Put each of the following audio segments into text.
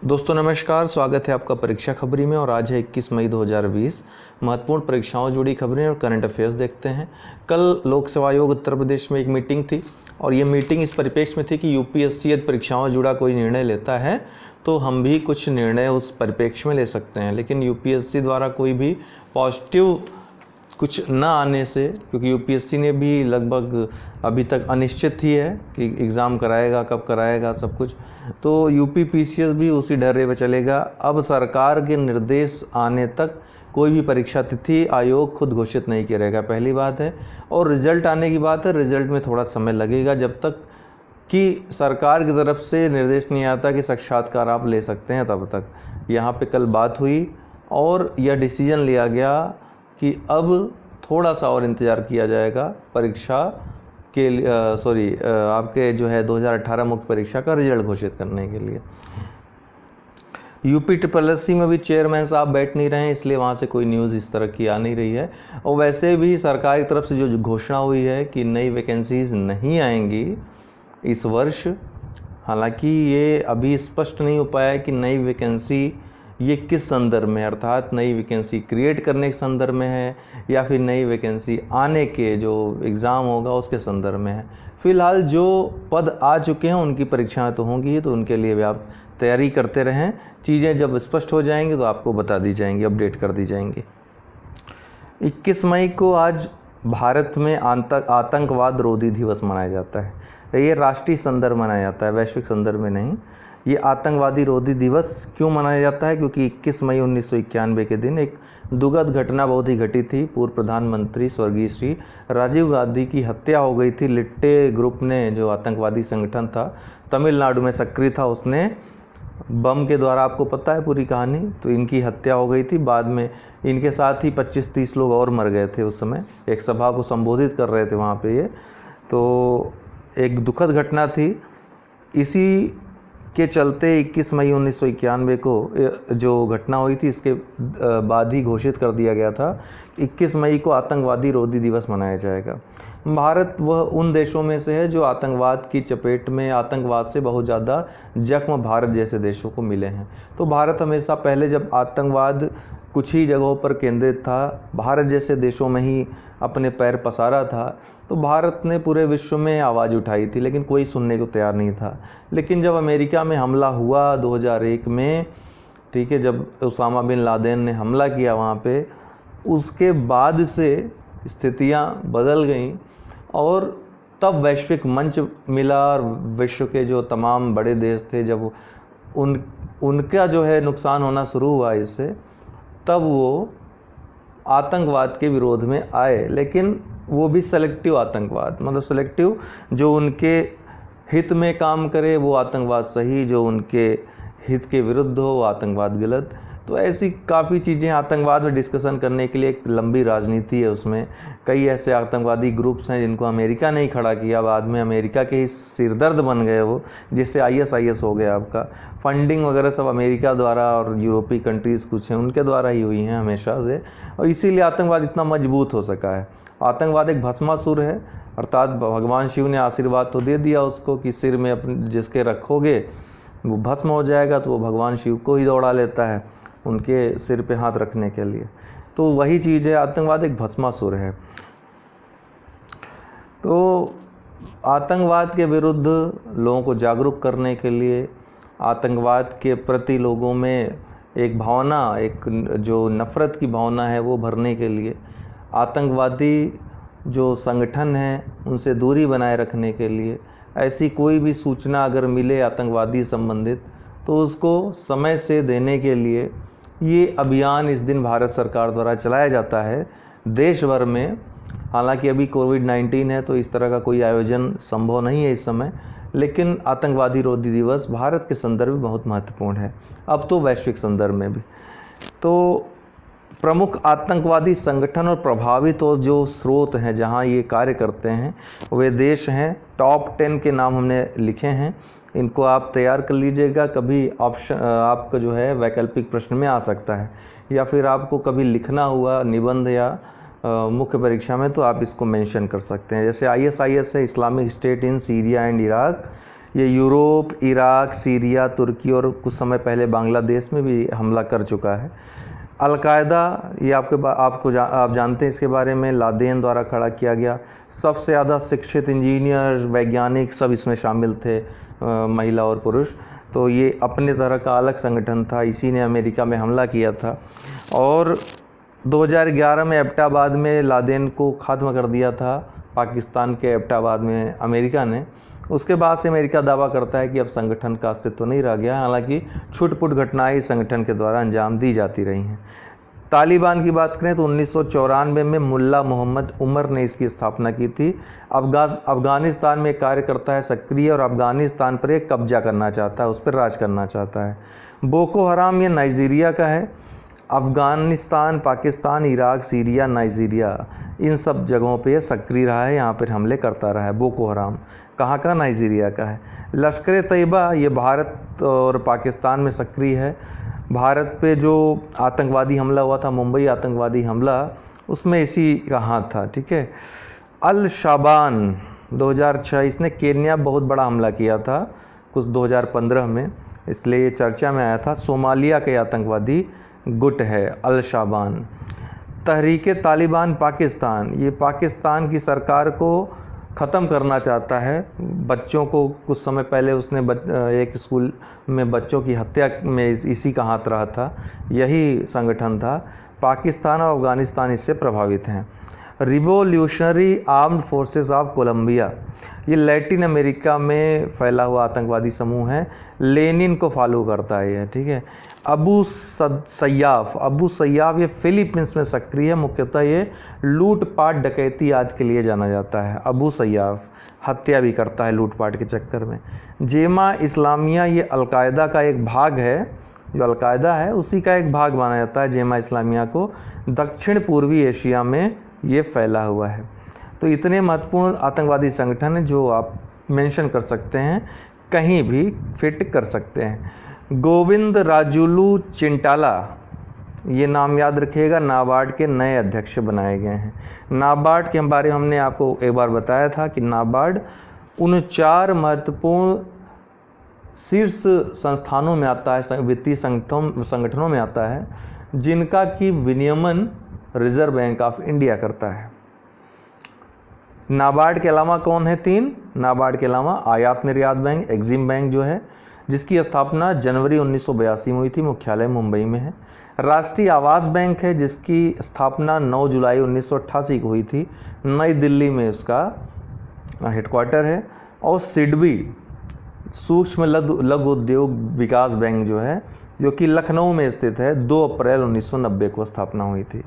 दोस्तों नमस्कार, स्वागत है आपका परीक्षा खबरी में। और आज है 21 मई 2020। महत्वपूर्ण परीक्षाओं जुड़ी खबरें और करंट अफेयर्स देखते हैं। कल लोक सेवा आयोग उत्तर प्रदेश में एक मीटिंग थी और ये मीटिंग इस परिप्रेक्ष्य में थी कि यूपीएससी यदि परीक्षाओं जुड़ा कोई निर्णय लेता है तो हम भी कुछ निर्णय उस परिप्रेक्ष्य में ले सकते हैं। लेकिन यूपीएससी द्वारा कोई भी पॉजिटिव कुछ न आने से, क्योंकि यूपीएससी ने भी लगभग अभी तक अनिश्चित ही है कि एग्ज़ाम कराएगा, कब कराएगा, सब कुछ, तो यूपी पीसीएस भी उसी ढर्रे पे चलेगा। अब सरकार के निर्देश आने तक कोई भी परीक्षा तिथि आयोग खुद घोषित नहीं करेगा, पहली बात है। और रिजल्ट आने की बात है, रिजल्ट में थोड़ा समय लगेगा जब तक कि सरकार की तरफ से निर्देश नहीं आता कि साक्षात्कार आप ले सकते हैं, तब तक। यहाँ पे कल बात हुई और यह डिसीजन लिया गया कि अब थोड़ा सा और इंतज़ार किया जाएगा परीक्षा के आपके जो है 2018 मुख्य परीक्षा का रिजल्ट घोषित करने के लिए। यूपी SSSC में भी चेयरमैन साहब बैठ नहीं रहे हैं, इसलिए वहाँ से कोई न्यूज़ इस तरह की आ नहीं रही है। और वैसे भी सरकार की तरफ से जो घोषणा हुई है कि नई वैकेंसीज़ नहीं आएंगी इस वर्ष, हालांकि ये अभी स्पष्ट नहीं हो पाया है कि नई वैकेंसी ये किस संदर्भ में है, अर्थात नई वैकेंसी क्रिएट करने के संदर्भ में है या फिर नई वैकेंसी आने के जो एग्ज़ाम होगा उसके संदर्भ में है। फ़िलहाल जो पद आ चुके हैं उनकी परीक्षाएं तो होंगी, तो उनके लिए भी आप तैयारी करते रहें। चीज़ें जब स्पष्ट हो जाएंगी तो आपको बता दी जाएंगी, अपडेट कर दी जाएंगी। 21 मई को आज भारत में आतंकवाद रोधी दिवस मनाया जाता है। ये राष्ट्रीय संदर्भ मनाया जाता है, वैश्विक संदर्भ में नहीं। ये आतंकवादी रोधी दिवस क्यों मनाया जाता है? क्योंकि 21 मई 1991 के दिन एक दुखद घटना बहुत ही घटी थी। पूर्व प्रधानमंत्री स्वर्गीय श्री राजीव गांधी की हत्या हो गई थी। लिट्टे ग्रुप ने, जो आतंकवादी संगठन था, तमिलनाडु में सक्रिय था, उसने बम के द्वारा, आपको पता है पूरी कहानी, तो इनकी हत्या हो गई थी। बाद में इनके साथ ही 25-30 लोग और मर गए थे। उस समय एक सभा को संबोधित कर रहे थे वहाँ पे ये, तो एक दुखद घटना थी। इसी के चलते 21 मई 1991 को जो घटना हुई थी, इसके बाद ही घोषित कर दिया गया था 21 मई को आतंकवादी रोधी दिवस मनाया जाएगा। भारत वह उन देशों में से है जो आतंकवाद की चपेट में, आतंकवाद से बहुत ज़्यादा जख्म भारत जैसे देशों को मिले हैं। तो भारत हमेशा पहले, जब आतंकवाद कुछ ही जगहों पर केंद्रित था, भारत जैसे देशों में ही अपने पैर पसारा था, तो भारत ने पूरे विश्व में आवाज़ उठाई थी, लेकिन कोई सुनने को तैयार नहीं था। लेकिन जब अमेरिका में हमला हुआ 2001 में, ठीक है, जब उसामा बिन लादेन ने हमला किया वहाँ पे, उसके बाद से स्थितियाँ बदल गईं और तब वैश्विक मंच मिला और विश्व के जो तमाम बड़े देश थे, जब उनका जो है नुकसान होना शुरू हुआ इससे, तब वो आतंकवाद के विरोध में आए। लेकिन वो भी सेलेक्टिव आतंकवाद, मतलब सेलेक्टिव, जो उनके हित में काम करे वो आतंकवाद सही, जो उनके हित के विरुद्ध हो वो आतंकवाद गलत। तो ऐसी काफ़ी चीज़ें आतंकवाद में डिस्कशन करने के लिए एक लंबी राजनीति है। उसमें कई ऐसे आतंकवादी ग्रुप्स हैं जिनको अमेरिका ने ही खड़ा किया, बाद में अमेरिका के ही सिरदर्द बन गए वो, जिससे ISIS हो गया आपका। फंडिंग वगैरह सब अमेरिका द्वारा और यूरोपीय कंट्रीज़ कुछ हैं उनके द्वारा ही हुई हैं हमेशा से, और इसीलिए आतंकवाद इतना मजबूत हो सका है। आतंकवाद एक भस्मासुर है, अर्थात भगवान शिव ने आशीर्वाद तो दे दिया उसको कि सिर में अपने जिसके रखोगे वो भस्म हो जाएगा, तो वो भगवान शिव को ही दौड़ा लेता है उनके सिर पे हाथ रखने के लिए। तो वही चीज़ है, आतंकवाद एक भस्मासुर है। तो आतंकवाद के विरुद्ध लोगों को जागरूक करने के लिए, आतंकवाद के प्रति लोगों में एक भावना, एक जो नफ़रत की भावना है वो भरने के लिए, आतंकवादी जो संगठन हैं उनसे दूरी बनाए रखने के लिए, ऐसी कोई भी सूचना अगर मिले आतंकवादी संबंधित तो उसको समय से देने के लिए ये अभियान इस दिन भारत सरकार द्वारा चलाया जाता है देश भर में। हालांकि अभी कोविड-19 है तो इस तरह का कोई आयोजन संभव नहीं है इस समय, लेकिन आतंकवादी रोधी दिवस भारत के संदर्भ में बहुत महत्वपूर्ण है, अब तो वैश्विक संदर्भ में भी। तो प्रमुख आतंकवादी संगठन और प्रभावित तो जो स्रोत हैं जहां ये कार्य करते हैं वे देश हैं। टॉप 10 के नाम हमने लिखे हैं, इनको आप तैयार कर लीजिएगा। कभी ऑप्शन आपका जो है वैकल्पिक प्रश्न में आ सकता है, या फिर आपको कभी लिखना हुआ निबंध या मुख्य परीक्षा में, तो आप इसको मेंशन कर सकते हैं। जैसे ISIS है, Islamic state in Syria and Iraq, ये यूरोप, इराक, सीरिया, तुर्की और कुछ समय पहले बांग्लादेश में भी हमला कर चुका है। अलकायदा, ये आप जानते हैं इसके बारे में, लादेन द्वारा खड़ा किया गया। सबसे ज़्यादा शिक्षित इंजीनियर, वैज्ञानिक सब इसमें शामिल थे, महिला और पुरुष। तो ये अपने तरह का अलग संगठन था, इसी ने अमेरिका में हमला किया था और 2011 में एबटाबाद में लादेन को ख़त्म कर दिया था, पाकिस्तान के एबटाबाद में अमेरिका ने। उसके बाद से अमेरिका दावा करता है कि अब संगठन का अस्तित्व नहीं रह गया, हालांकि छुटपुट घटनाएं इस संगठन के द्वारा अंजाम दी जाती रही हैं। तालिबान की बात करें तो 1994 में मुल्ला मोहम्मद उमर ने इसकी स्थापना की थी। अफ़गानिस्तान में कार्य करता है सक्रिय और अफ़गानिस्तान पर एक कब्जा करना चाहता है, उस पर राज करना चाहता है। बोको हराम ये नाइजीरिया का है। Afghanistan, Pakistan, Iraq, Syria, Nigeria, इन सब जगहों पे ये सक्रिय रहा है, यहाँ पर हमले करता रहा है। बोको हराम कहाँ का? नाइजीरिया का है। लश्कर तैयबा ये भारत और पाकिस्तान में सक्रिय है। भारत पे जो आतंकवादी हमला हुआ था, मुंबई आतंकवादी हमला, उसमें इसी का हाथ था, ठीक है। अल शाबान 2006, इसने केन्या बहुत बड़ा हमला किया था कुछ 2015 में, इसलिए ये चर्चा में आया था। सोमालिया के आतंकवादी गुट है अल शाबान। तहरीक तालिबान पाकिस्तान, ये पाकिस्तान की सरकार को ख़त्म करना चाहता है। बच्चों को कुछ समय पहले उसने एक स्कूल में बच्चों की हत्या में इसी का हाथ रहा था, यही संगठन था। पाकिस्तान और अफ़गानिस्तान इससे प्रभावित हैं। Revolutionary armed forces of Colombia, ये लैटिन अमेरिका में फैला हुआ आतंकवादी समूह है, लेनिन को फॉलो करता है ये, ठीक है। अबू सय्याफ ये फिलीपींस में सक्रिय है। मुख्यतः ये लूटपाट, डकैती आदि के लिए जाना जाता है। अबू सय्याफ हत्या भी करता है लूटपाट के चक्कर में। जेमा इस्लामिया ये अलकायदा का एक भाग है, जो अलकायदा है उसी का एक भाग माना जाता है जेमा इस्लामिया को। दक्षिण पूर्वी एशिया में ये फैला हुआ है। तो इतने महत्वपूर्ण आतंकवादी संगठन हैं जो आप मेंशन कर सकते हैं, कहीं भी फिट कर सकते हैं। गोविंद राजुलू चिंटाला, ये नाम याद रखिएगा, नाबार्ड के नए अध्यक्ष बनाए गए हैं। नाबार्ड के बारे में हमने आपको एक बार बताया था कि नाबार्ड उन 4 महत्वपूर्ण शीर्ष संस्थानों में आता है, वित्तीय संगठनों में आता है, जिनका कि विनियमन रिजर्व बैंक ऑफ इंडिया करता है। नाबार्ड के अलावा कौन है? 3। नाबार्ड के अलावा आयात निर्यात बैंक, एग्जिम बैंक जो है, जिसकी स्थापना जनवरी 1982 में हुई थी, मुख्यालय मुंबई में है। राष्ट्रीय आवास बैंक है, जिसकी स्थापना 9 जुलाई 1988 को हुई थी, नई दिल्ली में उसका हेडक्वार्टर है। और सिडबी सूक्ष्म लघु उद्योग विकास बैंक जो है, जो कि लखनऊ में स्थित है, 2 अप्रैल 1990 को स्थापना हुई थी।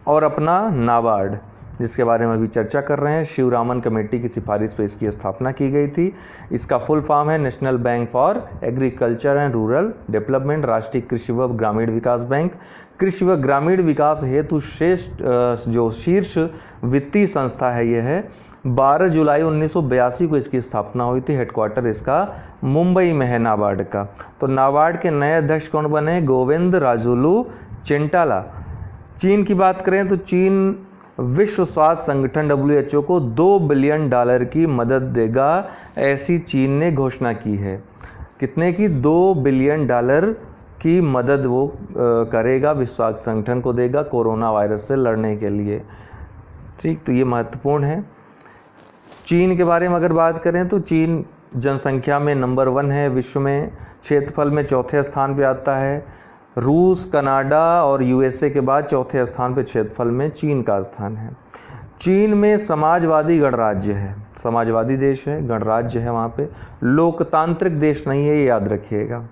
और अपना नाबार्ड, जिसके बारे में अभी चर्चा कर रहे हैं, शिवरामन कमेटी की सिफारिश पर इसकी स्थापना की गई थी। इसका फुल फॉर्म है national bank for agriculture and rural development, राष्ट्रीय कृषि व ग्रामीण विकास बैंक। कृषि व ग्रामीण विकास हेतु श्रेष्ठ जो शीर्ष वित्तीय संस्था है ये है। 12 जुलाई 1982 को इसकी स्थापना हुई थी। हेडक्वार्टर इसका मुंबई में है नाबार्ड का। तो नाबार्ड के नए अध्यक्ष कौन बने? गोविंद राजुलू चिंटाला। चीन की बात करें तो चीन विश्व स्वास्थ्य संगठन WHO को $2 बिलियन की मदद देगा, ऐसी चीन ने घोषणा की है। कितने की? $2 बिलियन की मदद वो करेगा, विश्व स्वास्थ्य संगठन को देगा कोरोना वायरस से लड़ने के लिए, ठीक। तो ये महत्वपूर्ण है। चीन के बारे में अगर बात करें तो चीन जनसंख्या में नंबर 1 है विश्व में, क्षेत्रफल में 4थे स्थान पे आता है। रूस, कनाडा और USA के बाद 4थे स्थान पे क्षेत्रफल में चीन का स्थान है। चीन में समाजवादी गणराज्य है, समाजवादी देश है, गणराज्य है वहाँ पे, लोकतांत्रिक देश नहीं है, ये याद रखिएगा।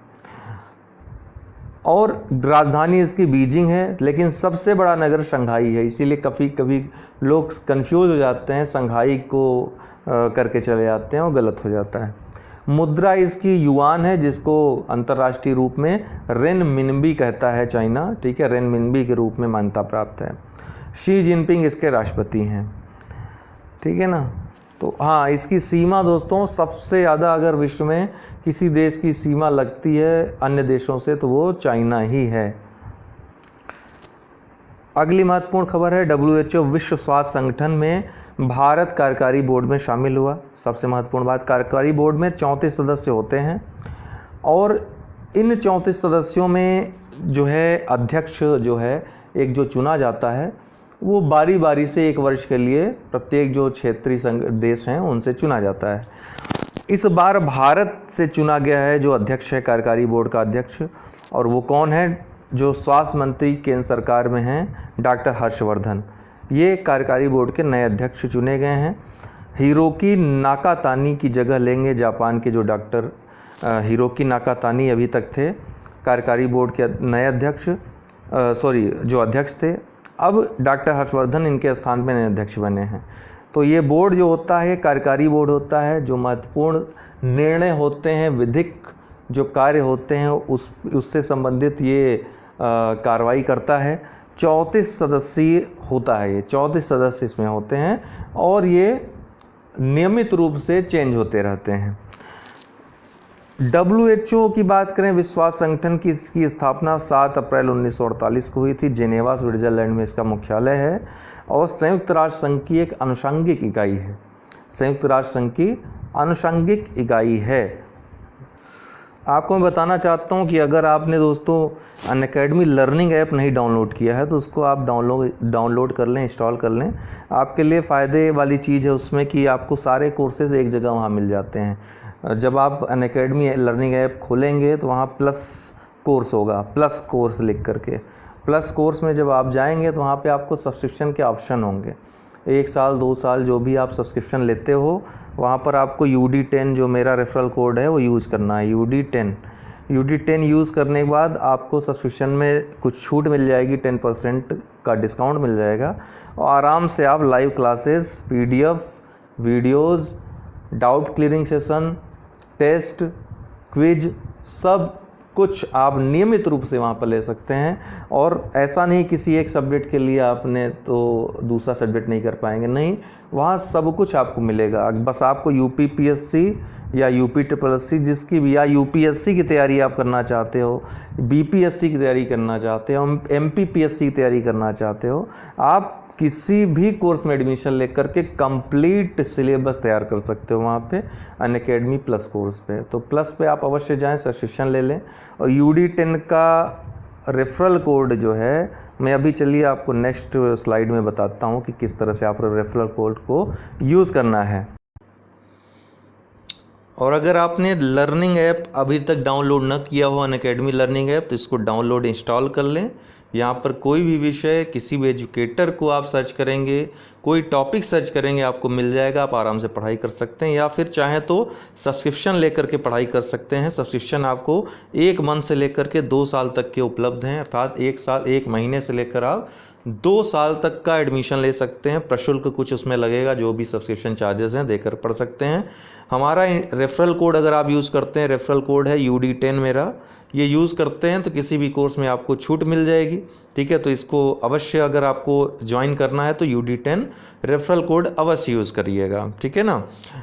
और राजधानी इसकी बीजिंग है, लेकिन सबसे बड़ा नगर शंघाई है, इसीलिए कभी लोग कंफ्यूज हो जाते हैं, शंघाई को करके चले जाते हैं और गलत हो जाता है। मुद्रा इसकी युआन है, जिसको अंतर्राष्ट्रीय रूप में रेनमिनबी कहता है चाइना, ठीक है, रेनमिनबी के रूप में मान्यता प्राप्त है। शी जिनपिंग इसके राष्ट्रपति हैं, ठीक है ना। तो हाँ, इसकी सीमा दोस्तों सबसे ज़्यादा अगर विश्व में किसी देश की सीमा लगती है अन्य देशों से तो वो चाइना ही है। अगली महत्वपूर्ण खबर है, WHO विश्व स्वास्थ्य संगठन में भारत कार्यकारी बोर्ड में शामिल हुआ। सबसे महत्वपूर्ण बात, कार्यकारी बोर्ड में 34 सदस्य होते हैं और इन 34 सदस्यों में जो है अध्यक्ष जो है एक जो चुना जाता है वो बारी बारी से 1 वर्ष के लिए प्रत्येक जो क्षेत्रीय देश हैं उनसे चुना जाता है। इस बार भारत से चुना गया है जो अध्यक्ष है कार्यकारी बोर्ड का अध्यक्ष, और वो कौन है? जो स्वास्थ्य मंत्री केंद्र सरकार में हैं, डॉक्टर हर्षवर्धन। ये कार्यकारी बोर्ड के नए अध्यक्ष चुने गए हैं। हिरोकी नाकातानी की जगह लेंगे जापान के जो डॉक्टर हिरोकी नाकातानी अभी तक थे कार्यकारी बोर्ड के नए अध्यक्ष, जो अध्यक्ष थे। अब डॉक्टर हर्षवर्धन इनके स्थान पर नए अध्यक्ष बने हैं। तो ये बोर्ड जो होता है कार्यकारी बोर्ड होता है, जो महत्वपूर्ण निर्णय होते हैं, विधिक जो कार्य होते हैं उससे संबंधित ये कार्रवाई करता है। 34 सदस्यीय होता है, ये 34 सदस्य इसमें होते हैं और ये नियमित रूप से चेंज होते रहते हैं। WHO की बात करें, विश्व स्वास्थ्य संगठन की इसकी स्थापना 7 अप्रैल 1948 को हुई थी। जेनेवा स्विट्जरलैंड में इसका मुख्यालय है और संयुक्त राष्ट्र संघ की एक आनुषंगिक इकाई है। संयुक्त राष्ट्र संघ की आनुषंगिक इकाई है। आपको मैं बताना चाहता हूं कि अगर आपने दोस्तों अनअकैडमी लर्निंग ऐप नहीं डाउनलोड किया है तो उसको आप डाउनलोड कर लें, इंस्टॉल कर लें। आपके लिए फ़ायदे वाली चीज़ है उसमें कि आपको सारे कोर्सेज एक जगह वहाँ मिल जाते हैं। जब आप अनअकैडमी लर्निंग ऐप खोलेंगे तो वहाँ प्लस कोर्स होगा, प्लस कोर्स लिख करके। प्लस कोर्स में जब आप जाएंगे तो वहाँ पे आपको सब्सक्रिप्शन के ऑप्शन होंगे। 1 साल 2 साल जो भी आप सब्सक्रिप्शन लेते हो वहाँ पर आपको UD10 जो मेरा रेफरल कोड है वो यूज़ करना है। UD10 यूज़ करने के बाद आपको सब्सक्रिप्शन में कुछ छूट मिल जाएगी, 10% का डिस्काउंट मिल जाएगा और आराम से आप live classes, PDF, videos, doubt clearing session, test, quiz, सब कुछ आप नियमित रूप से वहाँ पर ले सकते हैं। और ऐसा नहीं किसी एक सब्जेक्ट के लिए आपने तो दूसरा सब्जेक्ट नहीं कर पाएंगे, नहीं, वहाँ सब कुछ आपको मिलेगा। बस आपको UPPSC या UPSSC जिसकी भी, या UPSC की तैयारी आप करना चाहते हो, BPSC की तैयारी करना चाहते हो, MPPSC की तैयारी करना चाहते हो, आप किसी भी कोर्स में एडमिशन लेकर के कंप्लीट सिलेबस तैयार कर सकते हो वहाँ पे अनअकैडमी प्लस कोर्स पे। तो प्लस पे आप अवश्य जाएं, सब्सक्रिप्शन ले लें। और UD10 का रेफरल कोड जो है, मैं अभी चलिए आपको नेक्स्ट स्लाइड में बताता हूँ कि किस तरह से आप रेफरल कोड को यूज़ करना है। और अगर आपने लर्निंग ऐप अभी तक डाउनलोड न किया हो, अनअकैडमी लर्निंग ऐप, तो इसको डाउनलोड इंस्टॉल कर लें। यहाँ पर कोई भी विषय, किसी भी एजुकेटर को आप सर्च करेंगे, कोई टॉपिक सर्च करेंगे, आपको मिल जाएगा। आप आराम से पढ़ाई कर सकते हैं या फिर चाहें तो सब्सक्रिप्शन लेकर के पढ़ाई कर सकते हैं। सब्सक्रिप्शन आपको 1 मंथ से लेकर के 2 साल तक के उपलब्ध हैं, अर्थात 1 महीने से लेकर आप 2 साल तक का एडमिशन ले सकते हैं। प्रशुल्क कुछ उसमें लगेगा, जो भी सब्सक्रिप्शन चार्जेस हैं देकर पढ़ सकते हैं। हमारा रेफरल कोड अगर आप यूज़ करते हैं, रेफरल कोड है UD10 मेरा, ये यूज़ करते हैं तो किसी भी कोर्स में आपको छूट मिल जाएगी। ठीक है, तो इसको अवश्य अगर आपको ज्वाइन करना है तो UD10 रेफरल कोड अवश्य यूज़ करिएगा। ठीक है ना।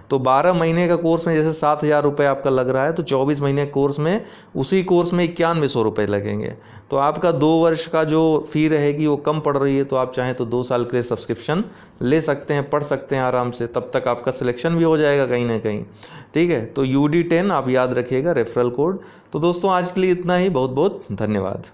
तो 12 महीने का कोर्स में जैसे 7,000 रुपये आपका लग रहा है, तो 24 महीने कोर्स में उसी कोर्स में 9100 रुपये लगेंगे। तो आपका 2 वर्ष का जो फ़ी रहेगी वो कम पड़ रही है। तो आप चाहें तो 2 साल के लिए सब्सक्रिप्शन ले सकते हैं, पढ़ सकते हैं आराम से, तब तक आपका सिलेक्शन भी हो जाएगा कहीं ना कहीं। ठीक है, तो UD10 आप याद रखिएगा रेफरल कोड। तो दोस्तों आज के लिए इतना ही, बहुत बहुत धन्यवाद।